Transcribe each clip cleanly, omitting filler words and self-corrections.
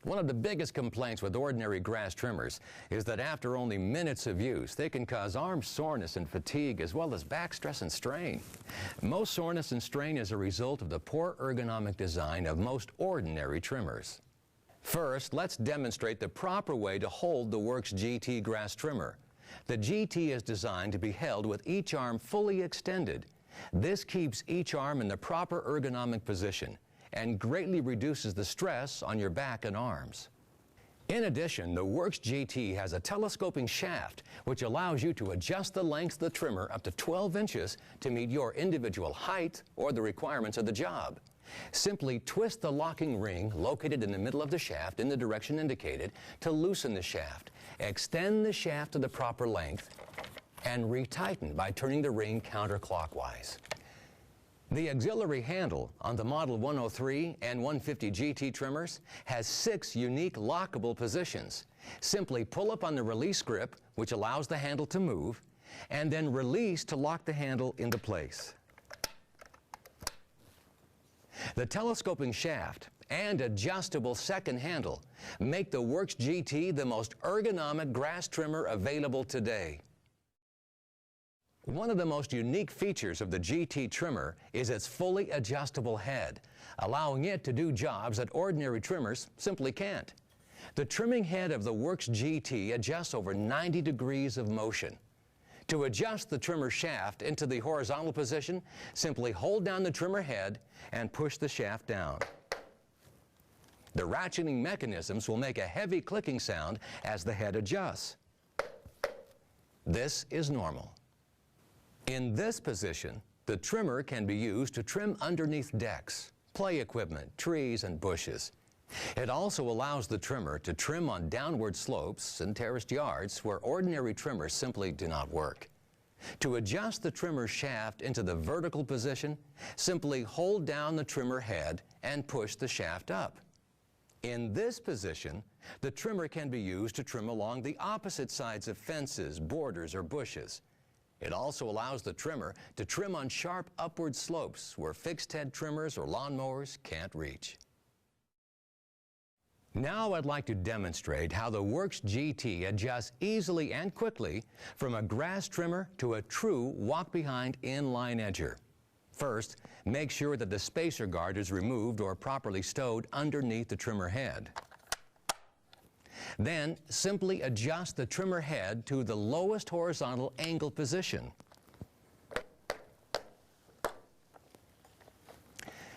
One of the biggest complaints with ordinary grass trimmers is that after only minutes of use, they can cause arm soreness and fatigue as well as back stress and strain. Most soreness and strain is a result of the poor ergonomic design of most ordinary trimmers. First, let's demonstrate the proper way to hold the Worx GT grass trimmer. The GT is designed to be held with each arm fully extended. This keeps each arm in the proper ergonomic position and greatly reduces the stress on your back and arms. In addition, the Worx GT has a telescoping shaft which allows you to adjust the length of the trimmer up to 12 inches to meet your individual height or the requirements of the job. Simply twist the locking ring located in the middle of the shaft in the direction indicated to loosen the shaft. Extend the shaft to the proper length and retighten by turning the ring counterclockwise. The auxiliary handle on the Model 103 and 150 GT trimmers has 6 unique lockable positions. Simply pull up on the release grip, which allows the handle to move, and then release to lock the handle into place. The telescoping shaft and adjustable second handle make the Worx GT the most ergonomic grass trimmer available today. One of the most unique features of the GT trimmer is its fully adjustable head, allowing it to do jobs that ordinary trimmers simply can't. The trimming head of the Worx GT adjusts over 90 degrees of motion. To adjust the trimmer shaft into the horizontal position, simply hold down the trimmer head and push the shaft down. The ratcheting mechanisms will make a heavy clicking sound as the head adjusts. This is normal. In this position, the trimmer can be used to trim underneath decks, play equipment, trees, and bushes. It also allows the trimmer to trim on downward slopes and terraced yards where ordinary trimmers simply do not work. To adjust the trimmer shaft into the vertical position, simply hold down the trimmer head and push the shaft up. In this position, the trimmer can be used to trim along the opposite sides of fences, borders, or bushes. It also allows the trimmer to trim on sharp upward slopes where fixed head trimmers or lawnmowers can't reach. Now I'd like to demonstrate how the Worx GT adjusts easily and quickly from a grass trimmer to a true walk-behind inline edger. First, make sure that the spacer guard is removed or properly stowed underneath the trimmer head. Then, simply adjust the trimmer head to the lowest horizontal angle position.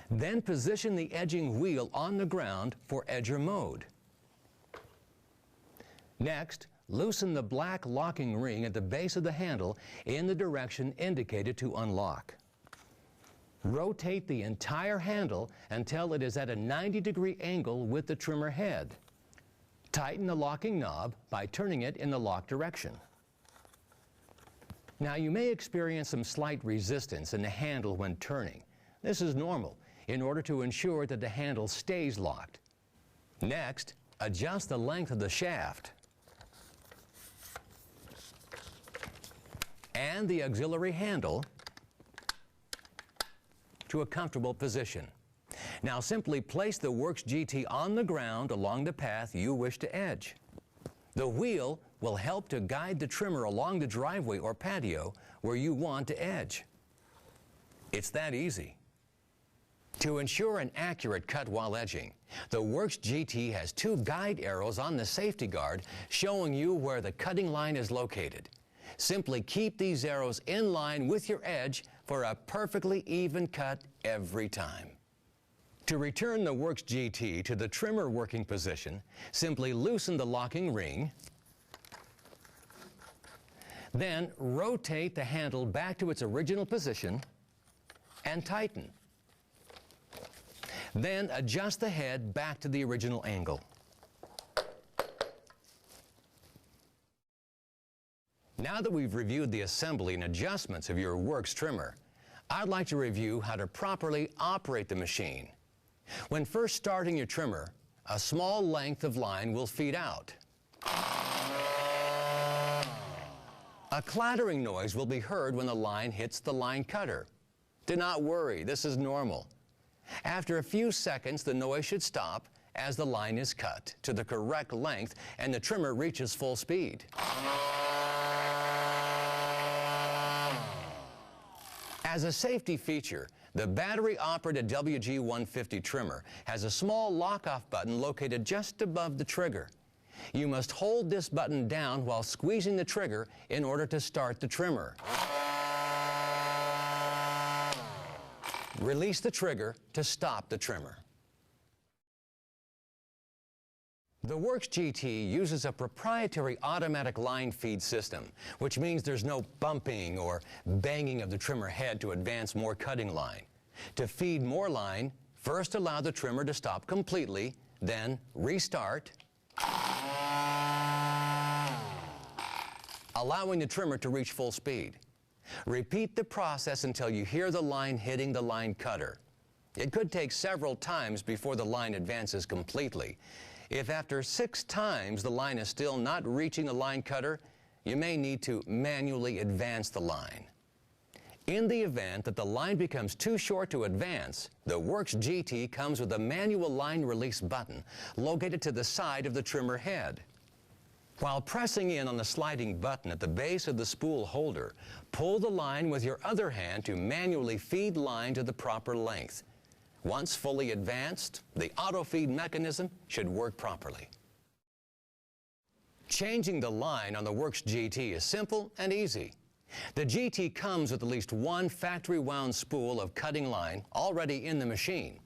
Then position the edging wheel on the ground for edger mode. Next, loosen the black locking ring at the base of the handle in the direction indicated to unlock. Rotate the entire handle until it is at a 90-degree angle with the trimmer head. Tighten the locking knob by turning it in the lock direction. Now you may experience some slight resistance in the handle when turning. This is normal in order to ensure that the handle stays locked. Next, adjust the length of the shaft and the auxiliary handle to a comfortable position. Now simply place the Worx GT on the ground along the path you wish to edge. The wheel will help to guide the trimmer along the driveway or patio where you want to edge. It's that easy. To ensure an accurate cut while edging, the Worx GT has 2 guide arrows on the safety guard showing you where the cutting line is located. Simply keep these arrows in line with your edge for a perfectly even cut every time. To return the Worx GT to the trimmer working position, simply loosen the locking ring, then rotate the handle back to its original position and tighten. Then adjust the head back to the original angle. Now that we've reviewed the assembly and adjustments of your Worx trimmer, I'd like to review how to properly operate the machine. When first starting your trimmer, a small length of line will feed out. A clattering noise will be heard when the line hits the line cutter. Do not worry, this is normal. After a few seconds, the noise should stop as the line is cut to the correct length and the trimmer reaches full speed. As a safety feature, the battery-operated WG150 trimmer has a small lock-off button located just above the trigger. You must hold this button down while squeezing the trigger in order to start the trimmer. Release the trigger to stop the trimmer. The Worx Gt uses a proprietary automatic line feed system, which means there's no bumping or banging of the trimmer head to advance more cutting line. To feed more line, first allow the trimmer to stop completely, then restart, allowing the trimmer to reach full speed. Repeat the process until you hear the line hitting the line cutter. It could take several times before the line advances completely. If after 6 times the line is still not reaching the line cutter, you may need to manually advance the line. In the event that the line becomes too short to advance, the Worx Gt comes with a manual line release button located to the side of the trimmer head. While pressing in on the sliding button at the base of the spool holder, pull the line with your other hand to manually feed line to the proper length. Once fully advanced, the Autofeed mechanism should work properly. Changing the line on the Worx Gt is simple and easy. The GT comes with at least one factory-wound spool of cutting line already in the machine.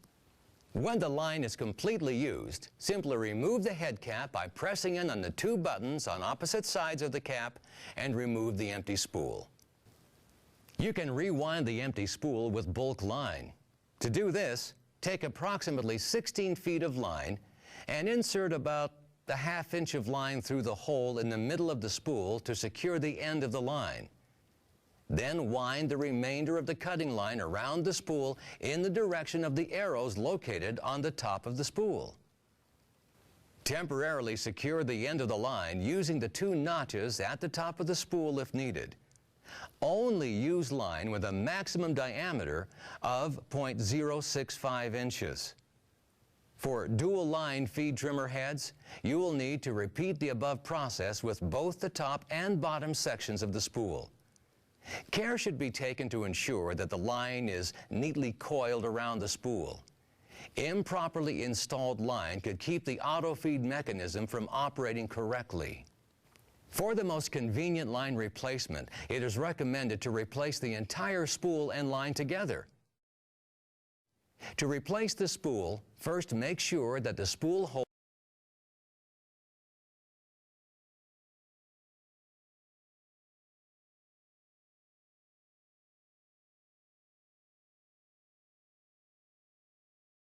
When the line is completely used, simply remove the head cap by pressing in on the 2 buttons on opposite sides of the cap and remove the empty spool. You can rewind the empty spool with bulk line. To do this, take approximately 16 feet of line and insert about a ½ inch of line through the hole in the middle of the spool to secure the end of the line. Then wind the remainder of the cutting line around the spool in the direction of the arrows located on the top of the spool. Temporarily secure the end of the line using the 2 notches at the top of the spool if needed. Only use line with a maximum diameter of 0.065 inches. For dual line feed trimmer heads, you will need to repeat the above process with both the top and bottom sections of the spool. Care should be taken to ensure that the line is neatly coiled around the spool. Improperly installed line could keep the Autofeed mechanism from operating correctly. For the most convenient line replacement, it is recommended to replace the entire spool and line together. To replace the spool, first make sure that the spool hole